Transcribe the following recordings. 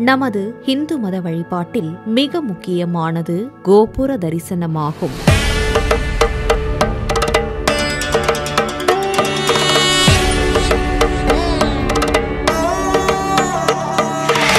நமது இந்து மத வழிபாட்டில் மிக முக்கியமானது கோபுர தரிசனமாகும்.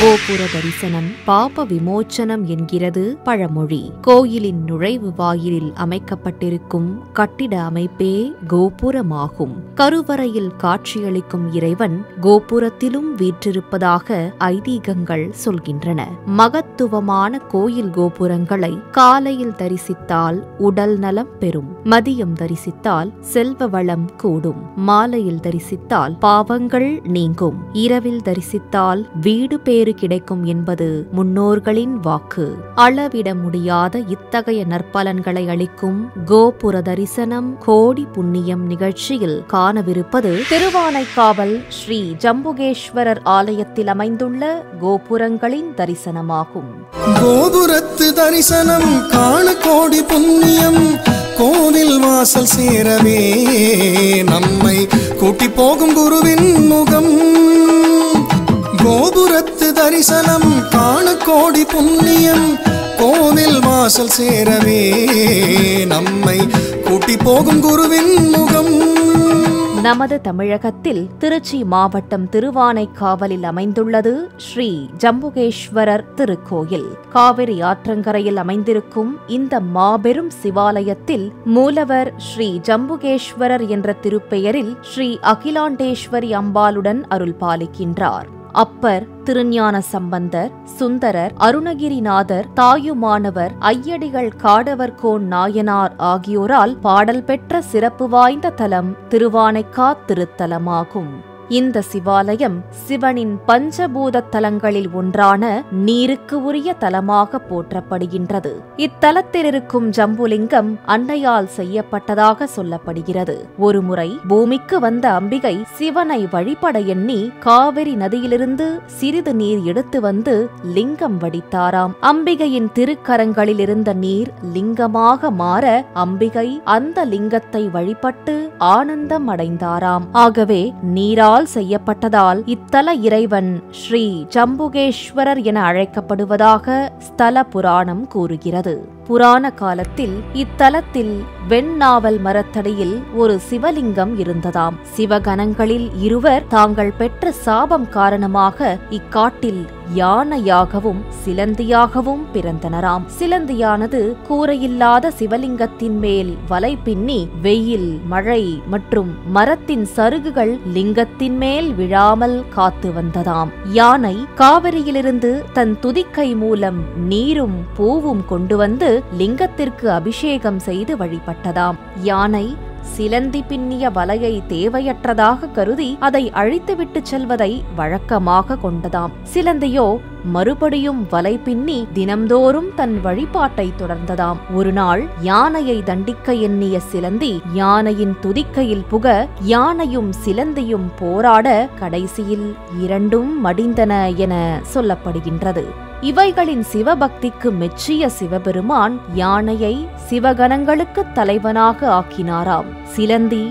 கோபுர தரிசனம் பாப விமோச்சனம் என்கிறது பழமொழி. கோயிலின் நுழைவு வாயிலில் அமைக்கப்பட்டிருக்கும் கட்டிட அமைப்பே கோபுரமாகும். கருவறையில் காட்சியளிக்கும் இறைவன் கோபுரத்திலும் வீற்றிருப்பதாக ஐதீகங்கள் சொல்கின்றன. மகத்துவமான கோயில் கோபுரங்களை காலையில் தரிசித்தால் உடல் நலம் பெறும், மதியம் தரிசித்தால் செல்வ வளம் கூடும், மாலையில் தரிசித்தால் பாவங்கள் நீங்கும், இரவில் தரிசித்தால் வீடு பேறு கிடைக்கும் என்பது முன்னோர்களின் வாக்கு. அளவிட முடியாத இத்தகைய நற்பலன்களை அளிக்கும் கோபுர தரிசனம் கோடி புண்ணியம் நிகழ்ச்சியில் காணவிருப்பது திருவானைக்காவல் ஸ்ரீ ஜம்புகேஸ்வரர் ஆலயத்தில் அமைந்துள்ள கோபுரங்களின் தரிசனமாகும். கோபுரத்து தரிசனம் காண கோடி புண்ணியம், கோவில் வாசல் சேரவே நம்மை கூட்டி போகும் குருவின் முகம். கோபுரத்து தரிசனம் காண கோடி புண்ணியம், கோவில் வாசல் சேரவே நம்மை கூட்டி போகும் குருவின் முகம். நமது தமிழகத்தில் திருச்சி மாவட்டம் திருவானைக்காவலில் அமைந்துள்ளது ஸ்ரீ ஜம்புகேஸ்வரர் திருக்கோயில். காவிரி ஆற்றங்கரையில் அமைந்திருக்கும் இந்த மாபெரும் சிவாலயத்தில் மூலவர் ஸ்ரீ ஜம்புகேஸ்வரர் என்ற திருப்பெயரில் ஸ்ரீ அகிலாண்டேஸ்வரி அம்பாளுடன் அருள் பாலிக்கின்றார். அப்பர், திருஞான சம்பந்தர், சுந்தரர், அருணகிரிநாதர், தாயுமானவர், ஐயடிகள், காடவர்கோன் நாயனார் ஆகியோரால் பாடல் பெற்ற சிறப்பு வாய்ந்த தலம் திருவானைக்கா திருத்தலமாகும். இந்த சிவாலயம் சிவனின் பஞ்சபூத தலங்களில் ஒன்றான நீருக்கு உரிய தலமாக போற்றப்படுகின்றது. இத்தலத்தில் இருக்கும் ஜம்புலிங்கம் அன்னையால் செய்யப்பட்டதாக சொல்லப்படுகிறது. ஒருமுறை பூமிக்கு வந்த அம்பிகை சிவனை வழிபட எண்ணி காவிரி நதியிலிருந்து சிறிது நீர் எடுத்து வந்து லிங்கம் வடித்தாராம். அம்பிகையின் திருக்கரங்களில் இருந்த நீர் லிங்கமாக மாற அம்பிகை அந்த லிங்கத்தை வழிபட்டு ஆனந்தம் அடைந்தாராம். ஆகவே நீரால் செய்யப்பட்டதால் இத்தல இறைவன் ஸ்ரீ ஜம்புகேஸ்வரர் என அழைக்கப்படுவதாக ஸ்தல புராணம் கூறுகிறது. புராண காலத்தில் இத்தலத்தில் வெண்ணாவல் மரத்தடியில் ஒரு சிவலிங்கம் இருந்ததாம். சிவகணங்களில் இருவர் தாங்கள் பெற்ற சாபம் காரணமாக இக்காட்டில் யானையாகவும் சிலந்தியாகவும் பிறந்தனராம். சிலந்தியானது கூரையில்லாத சிவலிங்கத்தின் மேல் வலை பின்னி வெயில், மழை மற்றும் மரத்தின் சருகுகள் லிங்கத்தின் மேல் விழாமல் காத்து வந்ததாம். யானை காவிரியிலிருந்து தன் துதிக்கை மூலம் நீரும் பூவும் கொண்டு வந்து லிங்கத்திற்கு அபிஷேகம் செய்து வழிபட்டதாம். யானை சிலந்தி பின்னிய வலையை தேவையற்றதாக கருதி அதை அழித்துவிட்டு செல்வதை வழக்கமாக கொண்டதாம். சிலந்தியோ மறுபடியும் வலை பின்னி தினம்தோறும் தன் வழிபாட்டை தொடர்ந்ததாம். ஒரு நாள் யானையை தண்டிக்க எண்ணிய சிலந்தி யானையின் துதிக்கையில் புக யானையும் சிலந்தியும் போராட கடைசியில் இரண்டும் மடிந்தன என சொல்லப்படுகின்றது. இவைகளின் சிவபக்திக்கு மெச்சிய சிவபெருமான் யானையை சிவகணங்களுக்கு தலைவனாக ஆக்கினாராம். சிலந்தி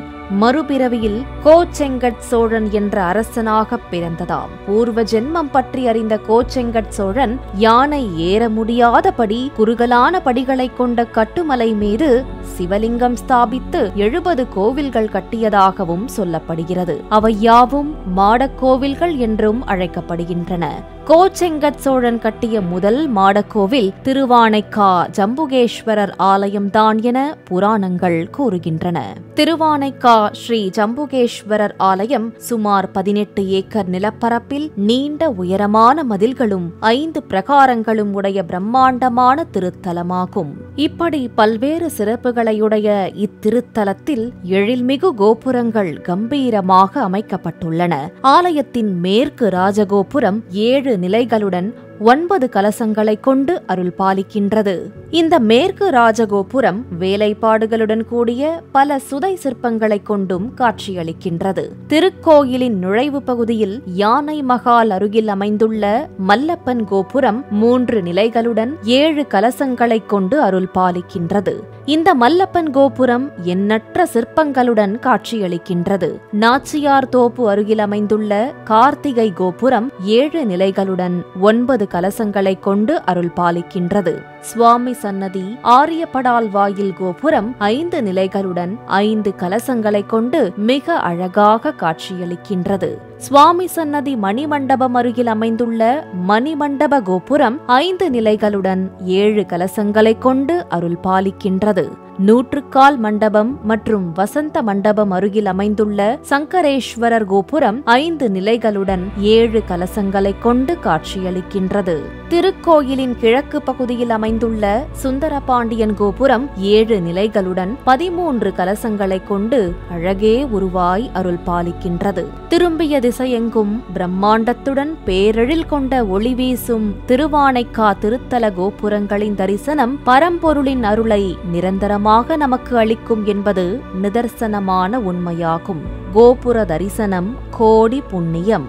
மறுபிறவியில் கோச்செங்கட் சோழன் என்ற அரசனாக பிறந்ததாம். பூர்வ ஜென்மம் பற்றி அறிந்த கோச்செங்கட் சோழன் யானை ஏற முடியாதபடி குறுகலான படிகளை கொண்ட கட்டுமலை மீது சிவலிங்கம் ஸ்தாபித்து 70 கோவில்கள் கட்டியதாகவும் சொல்லப்படுகிறது. அவை யாவும் மாடக்கோவில்கள் என்றும் அழைக்கப்படுகின்றன. கோச்செங்கட் சோழன் கட்டிய முதல் மாடக்கோவில் திருவானைக்கா ஜம்புகேஸ்வரர் ஆலயம்தான் என புராணங்கள் கூறுகின்றன. திருவானைக்கா ஸ்ரீ ஜம்புகேஸ்வரர் ஆலயம் சுமார் 18 ஏக்கர் நிலப்பரப்பில் நீண்ட உயரமான மதில்களும் 5 பிரகாரங்களும் உடைய பிரம்மாண்டமான திருத்தலமாகும். இப்படி பல்வேறு சிறப்புகளையுடைய இத்திருத்தலத்தில் எழில்மிகு கோபுரங்கள் கம்பீரமாக அமைக்கப்பட்டுள்ளன. ஆலயத்தின் மேற்கு ராஜகோபுரம் 7 நிலைகளுடன் 9 கலசங்களைக் கொண்டு அருள் பாலிக்கின்றது. இந்த மேற்கு ராஜகோபுரம் வேலைப்பாடுகளுடன் கூடிய பல சுதை சிற்பங்களைக் கொண்டும் காட்சியளிக்கின்றது. திருக்கோயிலின் நுழைவு பகுதியில் யானை மகால் அருகில் அமைந்துள்ள மல்லப்பன் கோபுரம் 3 நிலைகளுடன் 7 கலசங்களைக் கொண்டு அருள் பாலிக்கின்றது. இந்த மல்லப்பன் கோபுரம் எண்ணற்ற சிற்பங்களுடன் காட்சியளிக்கின்றது. நாச்சியார் தோப்பு அருகில் அமைந்துள்ள கார்த்திகை கோபுரம் 7 நிலைகளுடன் 9 கலசங்களைக் கொண்டு அருள் பாலிக்கின்றது. சுவாமி சன்னதி ஆரியப்படால் வாயில் கோபுரம் 5 நிலைகளுடன் 5 கலசங்களைக் கொண்டு மிக அழகாக காட்சியளிக்கின்றது. சுவாமி சன்னதி மணிமண்டபம் அருகில் அமைந்துள்ள மணிமண்டப கோபுரம் 5 நிலைகளுடன் 7 கலசங்களைக் கொண்டு அருள் பாலிக்கின்றது. நூற்றுக்கால் மண்டபம் மற்றும் வசந்த மண்டபம் அருகில் அமைந்துள்ள சங்கரேஸ்வரர் கோபுரம் 5 நிலைகளுடன் 7 கலசங்களைக் கொண்டு காட்சியளிக்கின்றது. திருக்கோயிலின் கிழக்கு பகுதியில் அமைந்துள்ள சுந்தரபாண்டியன் கோபுரம் 7 நிலைகளுடன் 13 கலசங்களைக் கொண்டு அழகே உருவாய் அருள் பாலிக்கின்றது. திரும்பிய திசையெங்கும் பிரம்மாண்டத்துடன் பேரெழில் கொண்ட ஒளி வீசும் திருவானைக்கா திருத்தல கோபுரங்களின் தரிசனம் பரம்பொருளின் அருளை நிரந்தரமாக நமக்கு அளிக்கும் என்பது நிதர்சனமான உண்மையாகும். கோபுர தரிசனம் கோடி புண்ணியம்.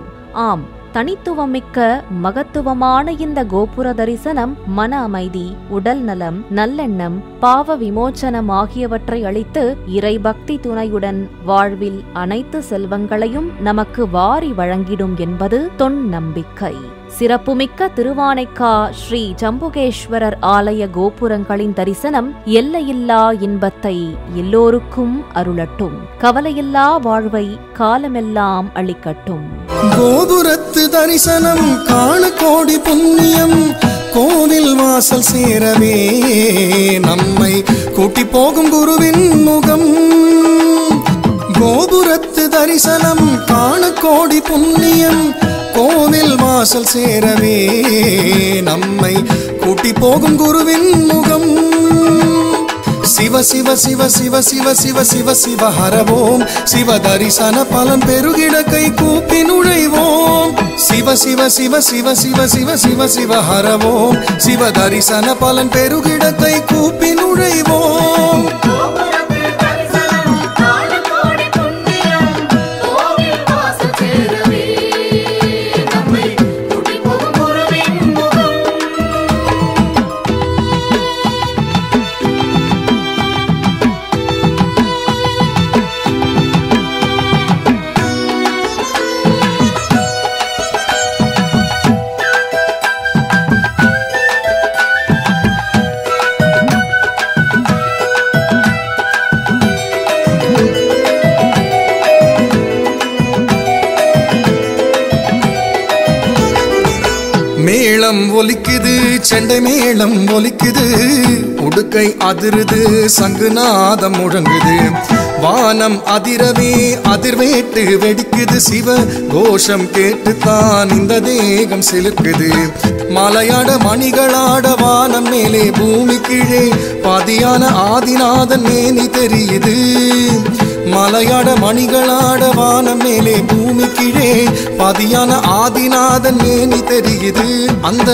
ஆம், தனித்துவமிக்க மகத்துவமான இந்த கோபுர தரிசனம் மன அமைதி, உடல் நலம், நல்லெண்ணம், பாவ விமோச்சனம் ஆகியவற்றை அளித்து இறைபக்தி துணையுடன் வாழ்வில் அனைத்து செல்வங்களையும் நமக்கு வாரி வழங்கிடும் என்பது தொன் நம்பிக்கை. சிறப்புமிக்க திருவானைக்கா ஸ்ரீ ஜம்புகேஸ்வரர் ஆலய கோபுரங்களின் தரிசனம் எல்லையில்லா இன்பத்தை எல்லோருக்கும் அருளட்டும். கவலையில்லா வாழ்வை காலமெல்லாம் அளிக்கட்டும். கோபுரத்து தரிசனம் காண கோடி புண்ணியம். கோவில் வாசல் சேரவே நம்மை கூட்டி போகும் குருவின் முகம். கோபுரத்து தரிசனம் காண கோடி புண்ணியம். கோவில் வாசல் சேரவே நம்மை கூட்டி போகும் குருவின் முகம். சிவ சிவ சிவ சிவ சிவ சிவ சிவ சிவ ஹரவோம். சிவ தரிசன பலன் பெருகிட கை கூப்பி நுழைவோம். சிவ சிவ சிவ சிவ சிவ சிவ சிவ சிவ ஹரவோம். சிவ தரிசன பலன் பெருகிட கை கூப்பி நுழைவோம். மேளம் ஒலிக்குது, செண்டை மேளம் ஒலிக்குது, உடுக்கை அதிருது, சங்குநாதம் முழங்குது. வானம் அதிரவே அதிர்வேட்டு வெடிக்குது. சிவ கோஷம் கேட்டுத்தான் இந்த தேகம் சிலுக்குது. மலையாட மணிகளாட வானம் மேலே பூமி கீழே பாதியான ஆதிநாதன் மேனி தெரியுது. மலையாட மணிகளாட வானம் மேலே பூமி கீழே பாதியான ஆதிநாதன் மேனி தெரியுது. அந்த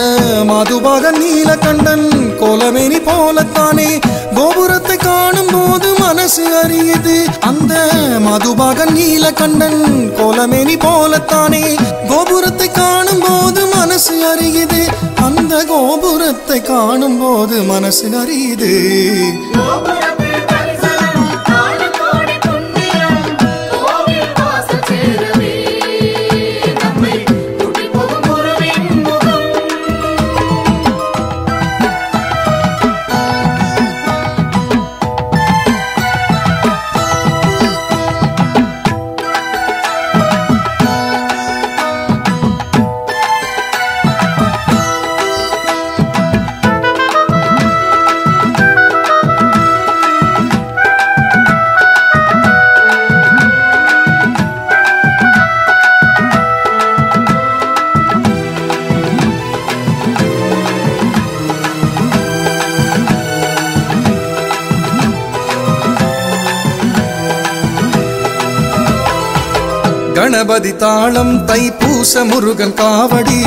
மதுபாக நீலகண்டன் கோலமேனி போலத்தானே கோபுரத்தை காணும் போது மனசு அறியுது. அந்த மதுபாக நீலகண்டன் கோலமேனி போலத்தானே கோபுரத்தை காணும் போது மனசு அறியுது. அந்த கோபுரத்தை காணும் போது மனசு அறியுது. கணபதி தாளம் தைப்பூச முருகன் காவடி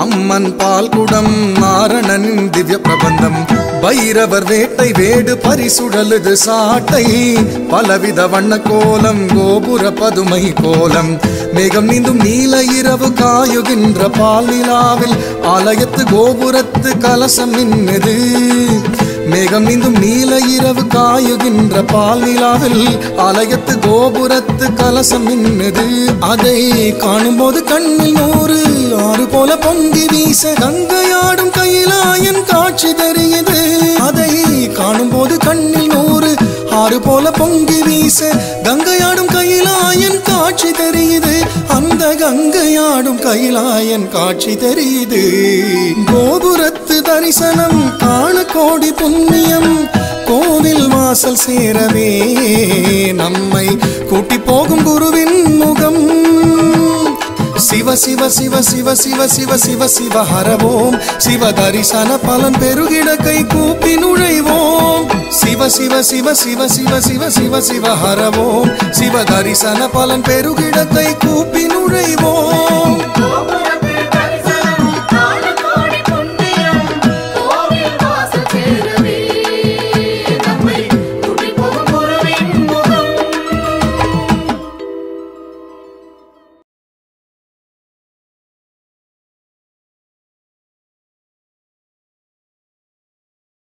அம்மன் பால்குடம் நாரணனின் திவ்ய பிரபந்தம் பைரவர் வேட்டை வேடு பரிசுடலுது சாட்டை பலவித வண்ண கோலம் கோபுர பதுமை கோலம் மேகம் நீந்தும் நீல இரவு காயுகின்ற பால் நிலாவில் ஆலயத்து கோபுரத்து கலசம் நின்னது மேகம் நீந்தும் நீல இரவு காயுகின்ற பால் நிலாவில் ஆலயத்து கோபுரத்து கலசம் நின்னது அதை காணும்போது கண்ணில் 100 ஆறு போல பொங்கி வீச கங்கையாடும் கையிலாயன் காட்சி தெரியுது அதை காணும்போது கண்ணில் 100 ஆறு போல பொங்கி வீச கங்கையாடும் கையிலாயன் காட்சி தெரியுது அந்த கங்கையாடும் கையிலாயன் காட்சி தெரியுது கோபுரத்து தரிசனம் காண கோடி புண்ணியம் கோவில் வாசல் சேரவே நம்மை கூட்டி போகும் குருவின் முகம் சிவ சிவ சிவ சிவ சிவ சிவ சிவ சிவ ஹரவோம் சிவ தரிசன பலன் பெருகிட கை கூப்பி நுழைவோம் சிவ சிவ சிவ சிவ சிவ சிவ சிவ சிவ ஹரவோம் சிவ தரிசன பலன் பெருகிட கை கூப்பி நுழைவோம்